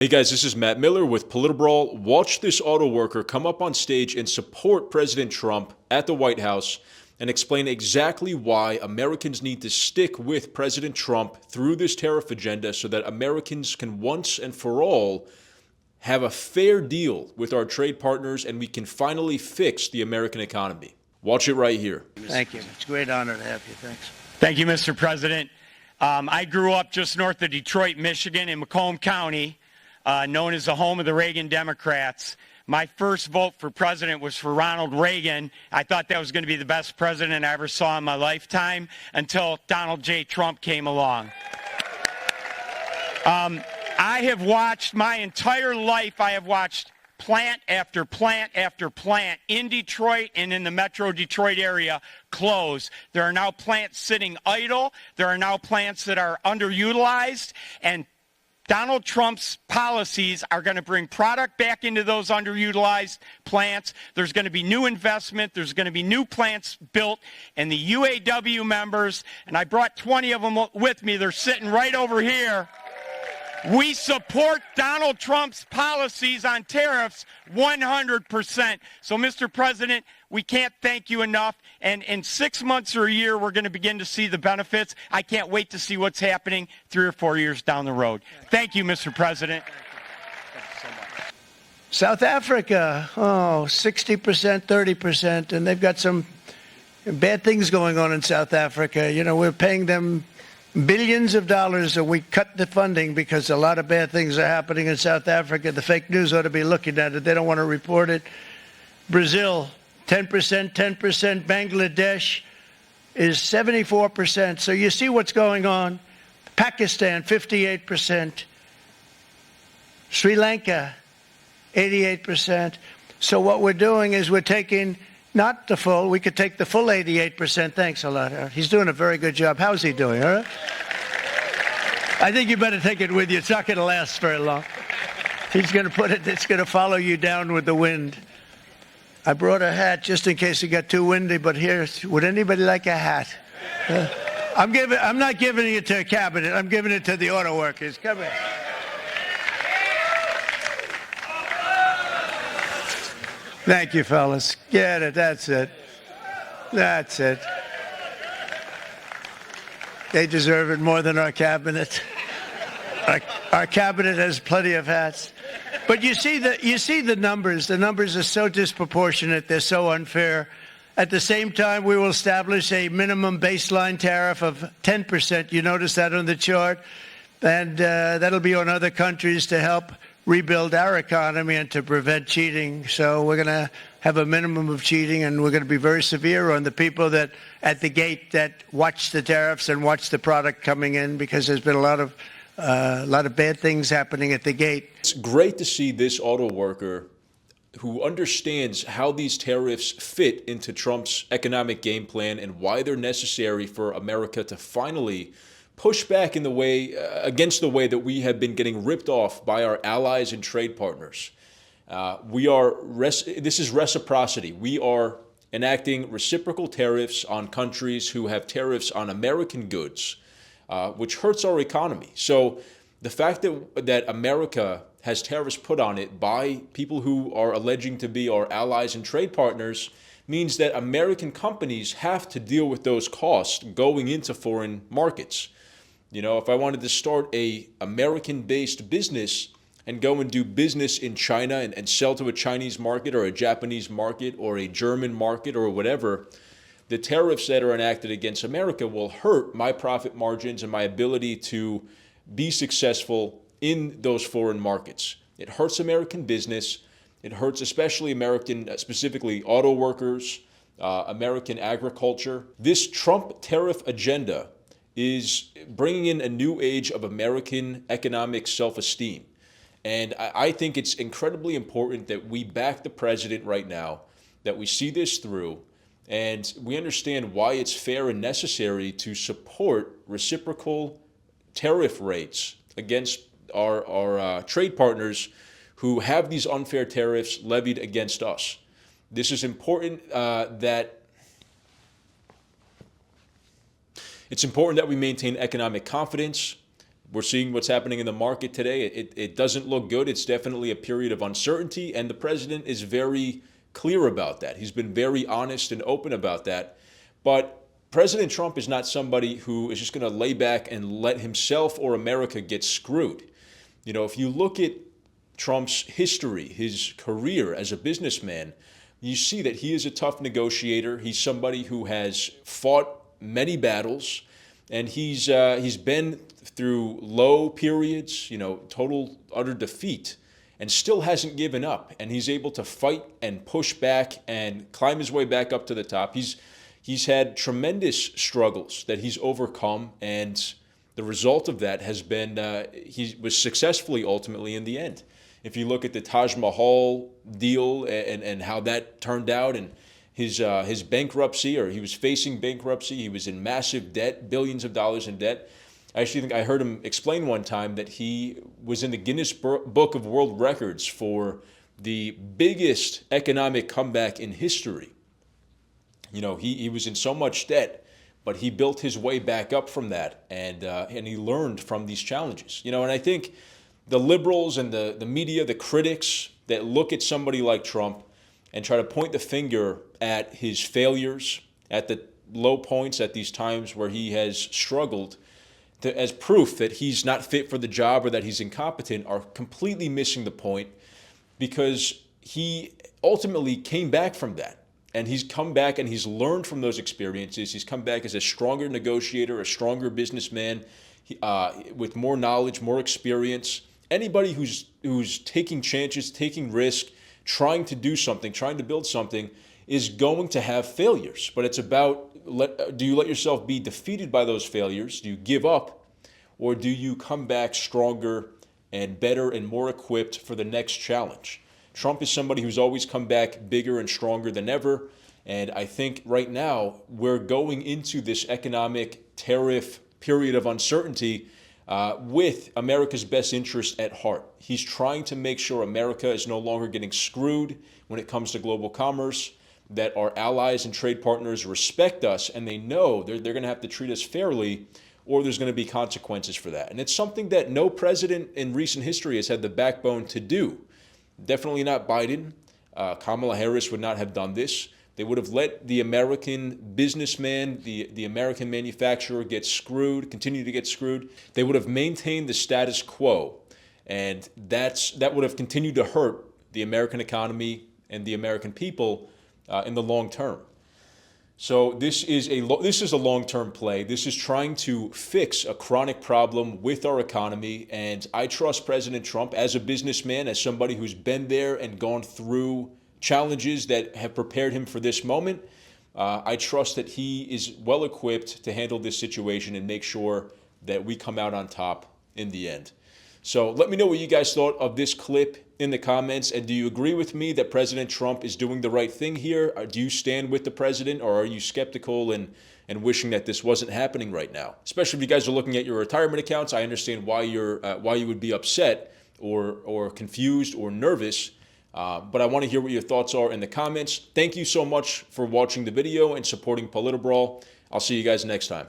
Hey guys, this is Matt Miller with PolitiBrawl. Watch this Autoworker come up on stage and support President Trump at the White House and explain exactly why Americans need to stick with President Trump through this tariff agenda so that Americans can once and for all have a fair deal with our trade partners and we can finally fix the American economy. Watch it right here. Thank you. It's a great honor to have you. Thanks. Thank you, Mr. President. I grew up just north of Detroit, Michigan, in Macomb County, known as the home of the Reagan Democrats. My first vote for president was for Ronald Reagan. I thought that was going to be the best president I ever saw in my lifetime until Donald J. Trump came along. I have watched my entire life, I have watched plant after plant after plant in Detroit and in the metro Detroit area close. There are now plants sitting idle. There are now plants that are underutilized, and Donald Trump's policies are going to bring product back into those underutilized plants. There's going to be new investment. There's going to be new plants built. And the UAW members, and I brought 20 of them with me, they're sitting right over here. We support Donald Trump's policies on tariffs 100%. So, Mr. President, we can't thank you enough. And in 6 months or a year, we're going to begin to see the benefits. I can't wait to see what's happening 3 or 4 years down the road. Thank you, Mr. President. South Africa, 60%, 30%, and they've got some bad things going on in South Africa. You know, we're paying them billions of dollars, and we cut the funding because a lot of bad things are happening in South Africa. The fake news ought to be looking at it. They don't want to report it. Brazil, 10%, 10%. Bangladesh is 74%. So you see what's going on. Pakistan, 58%. Sri Lanka, 88%. So what we're doing is we're taking not the full, we could take the full 88%. Thanks a lot, Aaron. He's doing a very good job. How's he doing, all right? I think you better take it with you. It's not going to last very long. He's going to put it, it's going to follow you down with the wind. I brought a hat just in case it got too windy, but here, would anybody like a hat? I'm not giving it to a cabinet. I'm giving it to the auto workers. Come here. Thank you, fellas. Get it. That's it. That's it. They deserve it more than our cabinet. Our cabinet has plenty of hats. But you see the numbers. The numbers are so disproportionate. They're so unfair. At the same time, we will establish a minimum baseline tariff of 10%. You notice that on the chart. And that'll be on other countries to help rebuild our economy and to prevent cheating. So we're going to have a minimum of cheating, and we're going to be very severe on the people that at the gate that watch the tariffs and watch the product coming in, because there's been a lot of bad things happening at the gate. It's great to see this auto worker who understands how these tariffs fit into Trump's economic game plan and why they're necessary for America to finally push back in the way against the way that we have been getting ripped off by our allies and trade partners. This is reciprocity. We are enacting reciprocal tariffs on countries who have tariffs on American goods, which hurts our economy. So the fact that America has tariffs put on it by people who are alleging to be our allies and trade partners means that American companies have to deal with those costs going into foreign markets. You know, if I wanted to start a American-based business and go and do business in China and sell to a Chinese market or a Japanese market or a German market or whatever, the tariffs that are enacted against America will hurt my profit margins and my ability to be successful in those foreign markets. It hurts American business. It hurts especially specifically auto workers, American agriculture. This Trump tariff agenda is bringing in a new age of American economic self-esteem. And I think it's incredibly important that we back the president right now, that we see this through, and we understand why it's fair and necessary to support reciprocal tariff rates against our trade partners who have these unfair tariffs levied against us. This is important It's important that we maintain economic confidence, We're seeing what's happening in the market today. It doesn't look good. It's definitely a period of uncertainty, and the president is very clear about that. He's been very honest and open about that. But President Trump is not somebody who is just going to lay back and let himself or America get screwed. You know, if you look at Trump's history, his career as a businessman, you see that he is a tough negotiator. He's somebody who has fought many battles, and he's been through low periods, you know, total utter defeat, and still hasn't given up. And he's able to fight and push back and climb his way back up to the top. He's had tremendous struggles that he's overcome, and the result of that has been he was successfully ultimately in the end. If you look at the Taj Mahal deal and how that turned out, and his bankruptcy, or he was facing bankruptcy, he was in massive debt, billions of dollars in debt. I actually think I heard him explain one time that he was in the Guinness Book of World Records for the biggest economic comeback in history. You know, he was in so much debt, but he built his way back up from that, and he learned from these challenges. You know, and I think the liberals and the media, the critics that look at somebody like Trump and try to point the finger at his failures, at the low points, at these times where he has struggled, as proof that he's not fit for the job or that he's incompetent, are completely missing the point, because he ultimately came back from that. And he's come back and he's learned from those experiences. He's come back as a stronger negotiator, a stronger businessman, with more knowledge, more experience. Anybody who's taking chances, taking risk, trying to do something, trying to build something, is going to have failures. But it's about, do you let yourself be defeated by those failures? Do you give up? Or do you come back stronger and better and more equipped for the next challenge? Trump is somebody who's always come back bigger and stronger than ever. And I think right now we're going into this economic tariff period of uncertainty with America's best interest at heart. He's trying to make sure America is no longer getting screwed when it comes to global commerce, that our allies and trade partners respect us, and they know they're going to have to treat us fairly, or there's going to be consequences for that. And it's something that no president in recent history has had the backbone to do. Definitely not Biden. Kamala Harris would not have done this. They would have let the American businessman, the American manufacturer get screwed, continue to get screwed. They would have maintained the status quo. And that would have continued to hurt the American economy and the American people in the long term. So this is a long-term play. This is trying to fix a chronic problem with our economy. And I trust President Trump as a businessman, as somebody who's been there and gone through challenges that have prepared him for this moment. I trust that he is well equipped to handle this situation and make sure that we come out on top in the end. So let me know what you guys thought of this clip in the comments. And do you agree with me that President Trump is doing the right thing here? Or do you stand with the president, or are you skeptical and wishing that this wasn't happening right now? Especially if you guys are looking at your retirement accounts, I understand why you would be upset or confused or nervous. But I want to hear what your thoughts are in the comments. Thank you so much for watching the video and supporting PolitiBrawl. I'll see you guys next time.